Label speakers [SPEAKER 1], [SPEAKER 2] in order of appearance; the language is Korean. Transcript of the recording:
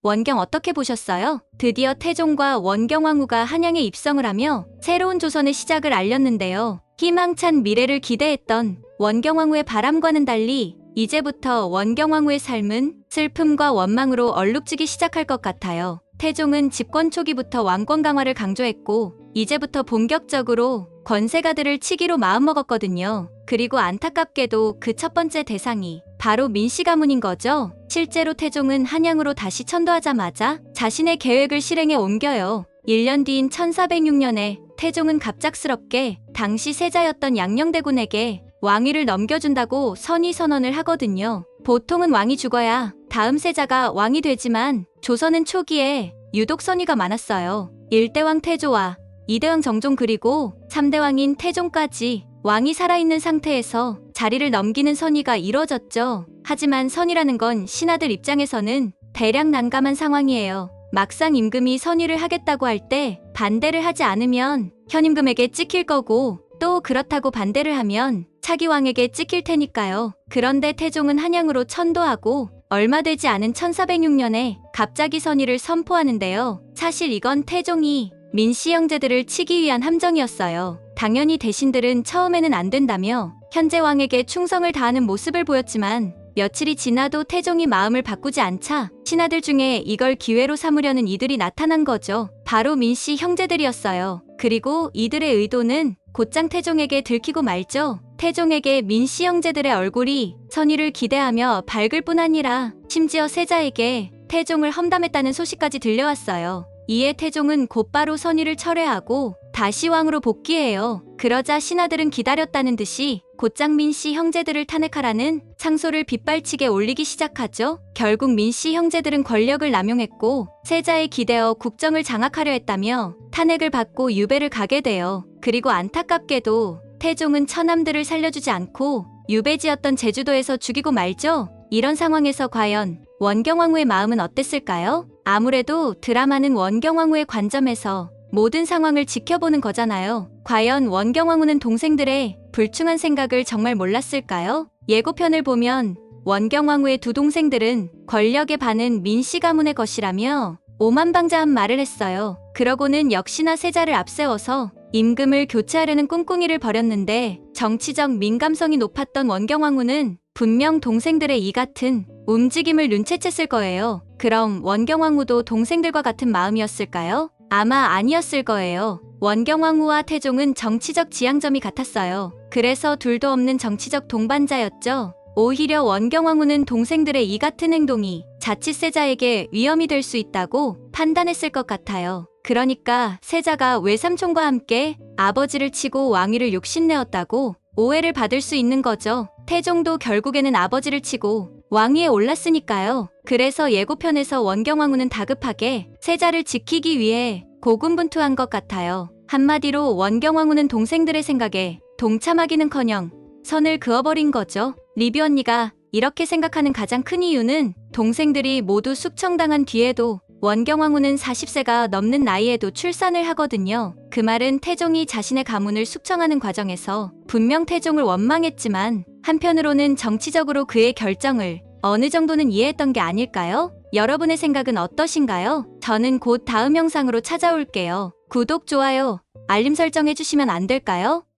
[SPEAKER 1] 원경 어떻게 보셨어요? 드디어 태종과 원경왕후가 한양에 입성을 하며 새로운 조선의 시작을 알렸는데요. 희망찬 미래를 기대했던 원경왕후의 바람과는 달리 이제부터 원경왕후의 삶은 슬픔과 원망으로 얼룩지기 시작할 것 같아요. 태종은 집권 초기부터 왕권 강화를 강조했고 이제부터 본격적으로 권세가들을 치기로 마음먹었거든요. 그리고 안타깝게도 그 첫 번째 대상이 바로 민씨 가문인 거죠. 실제로 태종은 한양으로 다시 천도하자마자 자신의 계획을 실행에 옮겨요. 1년 뒤인 1406년에 태종은 갑작스럽게 당시 세자였던 양녕대군에게 왕위를 넘겨준다고 선의선언을 하거든요. 보통은 왕이 죽어야 다음 세자가 왕이 되지만 조선은 초기에 유독 선의가 많았어요. 1대왕 태조와 2대왕 정종 그리고 3대왕인 태종까지 왕이 살아있는 상태에서 자리를 넘기는 선의가 이뤄졌죠. 하지만 선의라는 건 신하들 입장에서는 대략 난감한 상황이에요. 막상 임금이 선의를 하겠다고 할 때 반대를 하지 않으면 현임금에게 찍힐 거고 또 그렇다고 반대를 하면 차기 왕에게 찍힐 테니까요. 그런데 태종은 한양으로 천도하고 얼마 되지 않은 1406년에 갑자기 선의를 선포하는데요. 사실 이건 태종이 민씨 형제들을 치기 위한 함정이었어요. 당연히 대신들은 처음에는 안 된다며 현재 왕에게 충성을 다하는 모습을 보였지만 며칠이 지나도 태종이 마음을 바꾸지 않자 신하들 중에 이걸 기회로 삼으려는 이들이 나타난 거죠. 바로 민씨 형제들이었어요. 그리고 이들의 의도는 곧장 태종에게 들키고 말죠. 태종에게 민씨 형제들의 얼굴이 선의를 기대하며 밝을 뿐 아니라 심지어 세자에게 태종을 험담했다는 소식까지 들려왔어요. 이에 태종은 곧바로 선의를 철회하고 다시 왕으로 복귀해요. 그러자 신하들은 기다렸다는 듯이 곧장 민씨 형제들을 탄핵하라는 상소를 빗발치게 올리기 시작하죠. 결국 민씨 형제들은 권력을 남용했고 세자에 기대어 국정을 장악하려 했다며 탄핵을 받고 유배를 가게 돼요. 그리고 안타깝게도 태종은 처남들을 살려주지 않고 유배지였던 제주도에서 죽이고 말죠. 이런 상황에서 과연 원경왕후의 마음은 어땠을까요? 아무래도 드라마는 원경왕후의 관점에서 모든 상황을 지켜보는 거잖아요. 과연 원경왕후는 동생들의 불충한 생각을 정말 몰랐을까요? 예고편을 보면 원경왕후의 두 동생들은 권력의 반은 민씨 가문의 것이라며 오만방자한 말을 했어요. 그러고는 역시나 세자를 앞세워서 임금을 교체하려는 꿍꿍이를 벌였는데 정치적 민감성이 높았던 원경왕후는 분명 동생들의 이 같은 움직임을 눈치챘을 거예요. 그럼 원경왕후도 동생들과 같은 마음이었을까요? 아마 아니었을 거예요. 원경왕후와 태종은 정치적 지향점이 같았어요. 그래서 둘도 없는 정치적 동반자였죠. 오히려 원경왕후는 동생들의 이 같은 행동이 자칫 세자에게 위험이 될 수 있다고 판단했을 것 같아요. 그러니까 세자가 외삼촌과 함께 아버지를 치고 왕위를 욕심내었다고 오해를 받을 수 있는 거죠. 태종도 결국에는 아버지를 치고 왕위에 올랐으니까요. 그래서 예고편에서 원경왕후는 다급하게 세자를 지키기 위해 고군분투한 것 같아요. 한마디로 원경왕후는 동생들의 생각에 동참하기는커녕 선을 그어버린 거죠. 리뷰 언니가 이렇게 생각하는 가장 큰 이유는 동생들이 모두 숙청당한 뒤에도 원경왕후는 40세가 넘는 나이에도 출산을 하거든요. 그 말은 태종이 자신의 가문을 숙청하는 과정에서 분명 태종을 원망했지만 한편으로는 정치적으로 그의 결정을 어느 정도는 이해했던 게 아닐까요? 여러분의 생각은 어떠신가요? 저는 곧 다음 영상으로 찾아올게요. 구독, 좋아요, 알림 설정 해주시면 안 될까요?